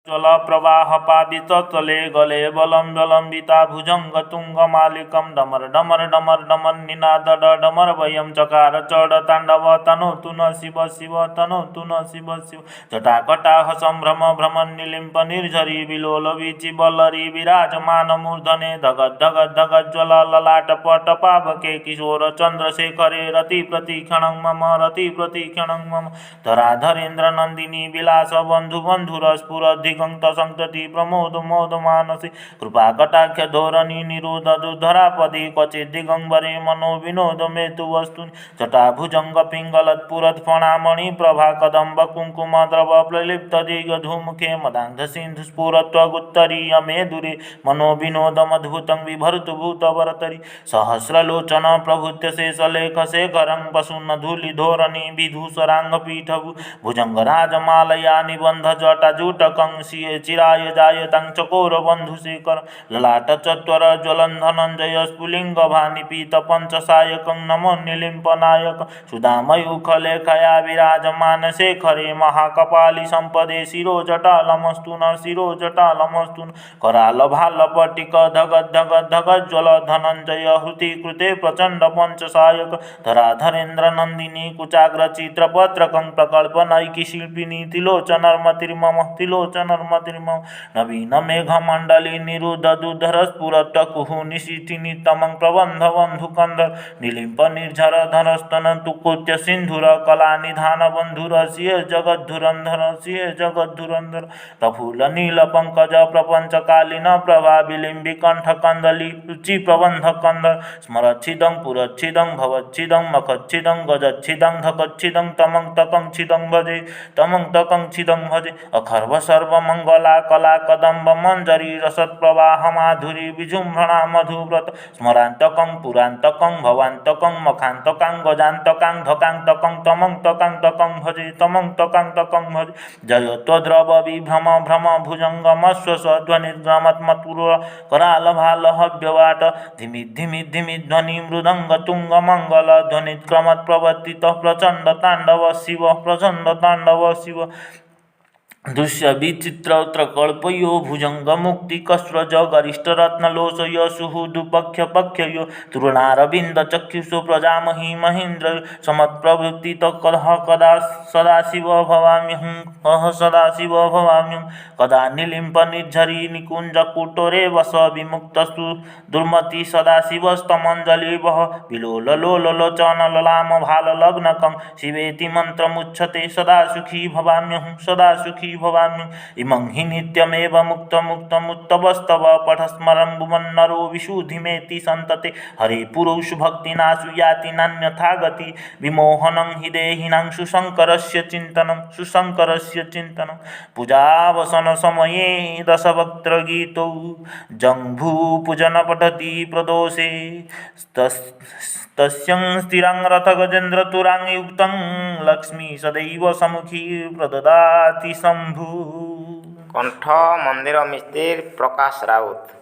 जल प्रवाह पादित तले गले बलम जलंबिता भुजंग तुंग मालिकम डमर डमर डमर डमर निनाद डमर वयम चकार चढ़ तांडव तनो तुन शिव शिव तनो तुन शिव शिव जटाकटाह संभ्रम भ्रमण निलिंप निर्झरी विलोल वीचि बल्लरी विराजमान मूर्धने धगत धगत धगत ज्वल ललाट पट पावके किशोर चंद्रशेखरे रति प्रतिक्षण मम रति प्रतिक्षण मम धराधरेन्द्र नंदिनी विलास बंधु बंधुर स्फुर दिगंत संतति प्रमोद मोद मानसी कृपा कटाक्ष धोरणी निरोध दुधरापदी क्वचित दिगंबरे मनो विनोद मेतु वस्तुनि जटाभुजंग पिंगलत पुरत फणामणि प्रभा कदंब कुंकुम द्रव प्रलिप्त दिग धूमुखे मदांध सिंधु स्फुरत्वगुत्तरीय मेदुरे मनो विनोदमद्भुतं विभर्तु भूतवरतरि सहस्रलोचन प्रभुत्य शेषलेख शेखरं पशुन्न धूलि धोरणी विधूसरांग पीठभु भुजंग राजमालया निबंध जटा जूटकं चिराय जायतं चकोर बंधुशेखर ललाट चत्वर ज्वलन धनंजय स्फुलिंग भानिपीत पंचसायकं नमो निलिंपनायक सुधामयूखलेखया विराजमान शेखरे महाकपाली संपदे शिरोजटालमस्तु न शिरोजटालमस्तु न कराल भाल पटिक धगत धगत धगत ज्वल धनंजय हृति कृते प्रचंड पंचसायक धराधरेन्द्र नंदिनी कुचाग्र चित्रपत्रकं प्रकल्प नैकी शिल्पिनी तिलोचनर्मतिर्मम तिलोचनर्मतिर्मम नवीन मेघमंडली निरुद्ध दुधर स्फुरत कुहु निशिथिनी तमं प्रबंध बंधुकंदर निलिंप निर्झर धरस्तन तुकुत्य सिंधुर कला निधान बंधुर सिय जगद्धुरंधर सिय जगद्धुरंधर प्रफुल्ल नील पंकज प्रपंच कालीन प्रभा विलिंबि कंठ कंदली रुचि प्रबंध कंदर स्मरच्छिदं पुरच्छिदं भवच्छिदं मखच्छिदं गजच्छिदं धकच्छिदं तमं तकं छिदं भजे तमं तकं छिदं भजे अखर्व सर्वमंगला कला कदंब मंजरी रसत प्रवाह माधुरी विजृंभणा मधुव्रत स्मरांतकं पुरांतकं भवांतकं मखांतकं गजांतकं धकांतकं तमं तकं भजे तमं तकं भजे जयोत्वद्रव विभ्रम भ्रम भुजंगमश्वध्वनिर्गमत्मतुर कराल भाल हव्यवाट धिमि धिमि धिमि ध्वनि मृदंग तुंग मंगल ध्वनिक्रमत् प्रवर्तितः प्रचंड तांडव शिव प्रचंड तांडव शिव दृश्य विचित्र कल्पयो भुजंग मुक्ति कसृज गरिष्ठ रत्नलोच यशुहुदुपक्ष पक्षयो तृणारविंद चक्षुषो प्रजामहि महेन्द्र समत्प्रवृत्ति कलह कदा सदाशिव भवाम्यहं सदाशिव भवाम्यहं कदा निलिंप निर्झरी निकुंज कुटोरे वस विमुक्तस्तु दुर्मति सदाशिवस्तमंजलि वह विलोल लोल लोचन ललाम भाल लग्नकं शिवेति मंत्रमुच्यते सदा सुखी भवाम्यहं सदा सुखी भवाम्यहं इमं हि नित्यमेव मुक्त मुक्त मुक्तवस्तव पठस्मरं भुवन्नरो विशुद्धिमेति सन्तते हरे पुरुष भक्तिनाशु याति नान्यथा गति विमोहनं हि देहिनां सुशंकरस्य चिन्तनं पूजावसन समये दशवक्त्रगीतौ जङ्घूपूजन पठति प्रदोषे तस्यं स्थिरं रथगजेन्द्रतुरां युक्तं लक्ष्मी सदैव सम्मुखी प्रददाति शंभु। कंठ मंदिर मिस्तिर प्रकाश राउत।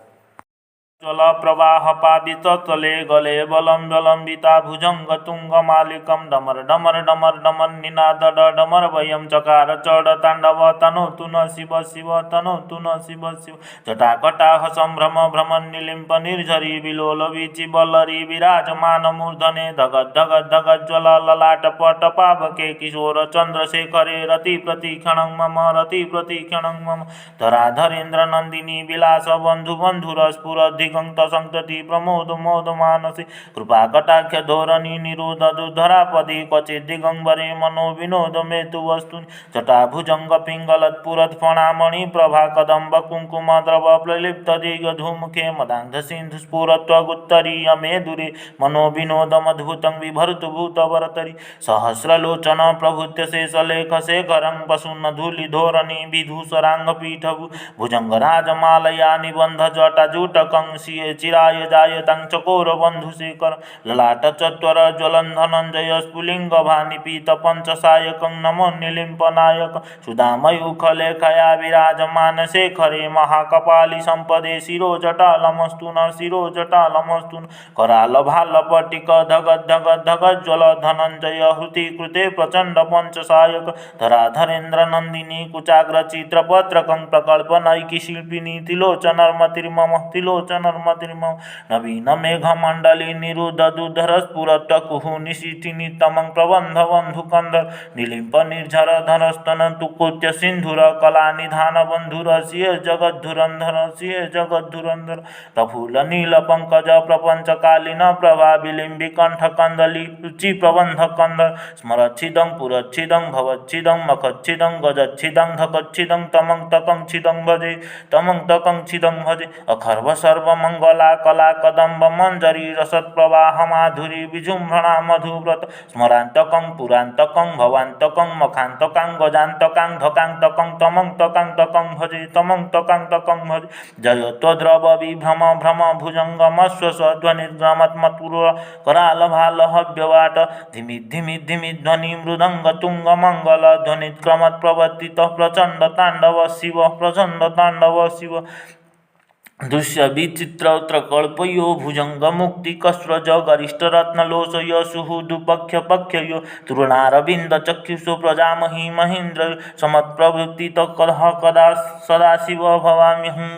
जल प्रवाह पादित तले गले बलम जलंबिता भुजंग तुंग मालिकम डमर डमर डमर डमर निनाद डमर वयम चकार चढ़ तांडव तनो तुन शिव शिव तनो तुन शिव शिव जटाकटाह संभ्रम भ्रमण निलिंप निर्झरी विलोल वीचि बल्लरी विराजमान मूर्धने धगत धगत धगत ज्वल ललाट पट पावके किशोर चंद्रशेखरे रति प्रतिक्षण मम रति प्रतिक्षण मम धराधरेन्द्र नंदिनी विलास बंधु बंधुर स्फुर दिगंत संतति प्रमोद मोद मानसी कृपा कटाक्ष धोरणी निरोध दुधरापदी क्वचित दिगंबरे मनो विनोद मेतु वस्तुनि जटाभुजंग पिंगलत पुरत फणामणि प्रभा कदंब कुंकुम द्रव प्रलिप्त दिग धूमुखे मदांध सिंधु स्फुरत्वगुत्तरीय मेदुरे मनो विनोदमद्भुतं विभर्तु भूतवरतरि सहस्रलोचन प्रभुत्य शेषलेख शेखरं पशुन्न धूलि धोरणी विधूसरांग पीठभु भुजंग राजमालया निबंध जटा जूटकं शिये चिराय जायतां चकोरबन्धुशेखर ललाटचत्वरज्वलं धनञ्जय स्फुलिङ्गभानिपीतपञ्चसायकं नमो निलिम्पनायक सुधामयूखलेखया विराजमान शेखरे महाकपाली सम्पदे शिरोजटालमस्तु न शिरोजटालमस्तु न करालभालपट्टिक धगद्धगद्धगज्ज्वल धनञ्जय हृति कृते प्रचण्ड पञ्चसायक धराधरेन्द्रनन्दिनी कुचाग्रचित्रपत्रकं प्रकल्पनैकिशिल्पिनी तिलोचनर्मतिर्मम तिलोचनर्मतिर्मम नवीनमेघमण्डली निरुद्धदुधरस्फुरत्कुः निशीथिनी तमं प्रबन्धबन्धुकन्धर निलिम्पनिर्झरधरस्तन तुकोत्य सिन्धुर कलानिधानबन्धुर सिय जगद्धुरन्धर सिय जगद्धुरन्धर प्रफुल्लनीलपङ्कज प्रपञ्चकालीन प्रभाविलिम्बिकण्ठकन्दली रुचिप्रबन्धकन्धर स्मरच्छिदं पुरच्छिदं भवच्छिदं मखच्छिदं गजच्छिदं धकच्छिदं तमं तकं छिदं भजे तमं तकं छिदं भजे अखर्वसर्वमङ्गला कला कदम्ब मञ्जरी रसत्प्रवाह माधुरी विजृम्भणा मधुव्रत स्मरान्तकं पुरान्तकं भवान्तकं मखान्तकां गजान्तकां धकान्तकं तमं तकान्तकं भजे तमं तकान्तकं भजे जय त्वद्रव विभ्रम भ्रम भुजङ्गमश्वसध्वनिर्गमत्मत्पुर करालभालहव्यवाट धिमि धिमि धिमि ध्वनि मृदङ्गतुङ्गमङ्गलध्वनिक्रमत्प्रवर्तितः प्रचण्डताण्डव शिव प्रचण्डताण्डव शिव दृश्य विचित्रकल्पयो भुजङ्गमुक्तिकस्रज गरिष्ठरत्नलोचय सुहृदुपक्षपक्षयो तृणारविन्दचक्षुषो प्रजामहि महीन्द्र समत्प्रवृत्तितः कदा सदाशिव भवाम्यहं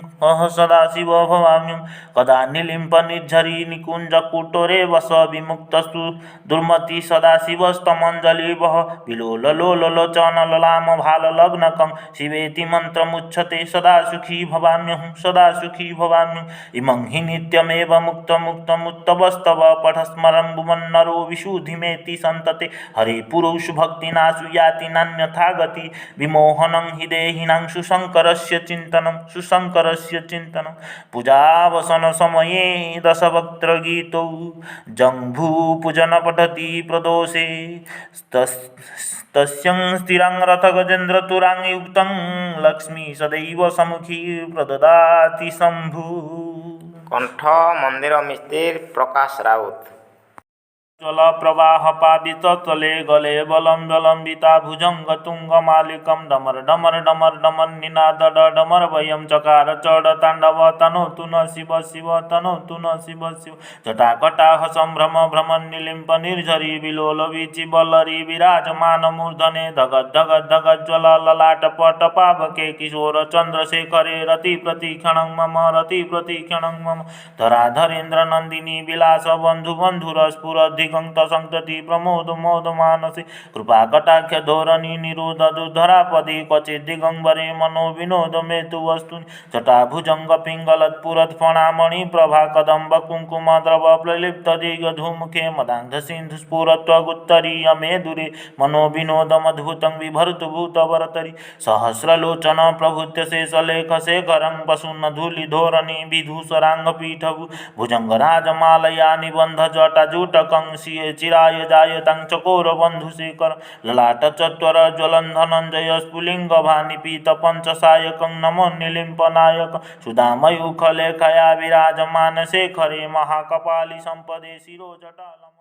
सदाशिव भवाम्यहं कदा निलिम्पनिर्झरी निकुञ्जकुटोरे वस विमुक्तस्तु दुर्मति सदाशिवस्तमञ्जलिर्वह विलोललोलोचनललामभाललग्नकं शिवेति मन्त्रमुच्यते सदा सुखी भवाम्यहं सदा सुखी भवामि इमं हि नित्यमेव मुक्तमुक्तमुत्तवस्तव पठस्मरं भुवन्नरो विशुद्धिमेति सन्तते हरे पुरुष भक्तिनाशु याति नान्यथा गति विमोहनं हि देहिनां सुशङ्करस्य चिन्तनं पूजावसनसमये दशवक्त्रगीतौ जङ्घूपूजन पठति प्रदोषे तस्यं स्थिरां रथगजेन्द्रतुरां युक्तं लक्ष्मी सदैव सम्मुखी प्रददाति शम्भु। कण्ठ मंदिर मिस्त्री प्रकाश राउत। ज्वल प्रवाह पादित तले गले बलं बलंबिता भुजंग तुंग मालिकम डमर डमर डमर डमर निनाद डमर वयम चकार चढ़ तांडव तनो तुन शिव शिव तनो तुन शिव शिव जटाकटाह संभ्रम भ्रमण निलिम्प निर्झरी विलोल विचि बल्लरी विराजमान मूर्धने धगद धगद धगद ज्वल ललाट पट पावके किशोर चंद्रशेखरे रति प्रतिक्षणं मम रति प्रतिक्षणं मम धराधरेन्द्र नंदिनी विलास बंधु बंधुर स्फुरद्धि दिगंत संतति प्रमोद मोद मानसी कृपा कटाक्ष धोरणी निरोध दुधरापदी क्वचित दिगंबरे मनो विनोद मेतु वस्तु जटा भुजंग पिंगलत पुरत फणामणि प्रभा कदम्ब कुंकुम द्रव प्रलिप्त दिग धूमुखे मदांध सिंधु स्फुरत्वगुत्तरीय मेदुरे मनो विनोद मधुतं विभर्तु भूतवरतरी सहस्रलोचन प्रभुत्य शेषलेख शेखरं वसुन धूलि धोरणी विधूसरांग पीठभु भुजंग राजमालया निबंध जटा जूटकं शिये चिराय जायतां चकोरबन्धुशेखर ललाटचत्वरज्वलं धनञ्जय स्फुलिङ्गभानिपीतपञ्चसायकं नमो निलिम्पनायक सुधामयूखलेखया विराजमान शेखरे महाकपाली सम्पदे शिरोजटालम्।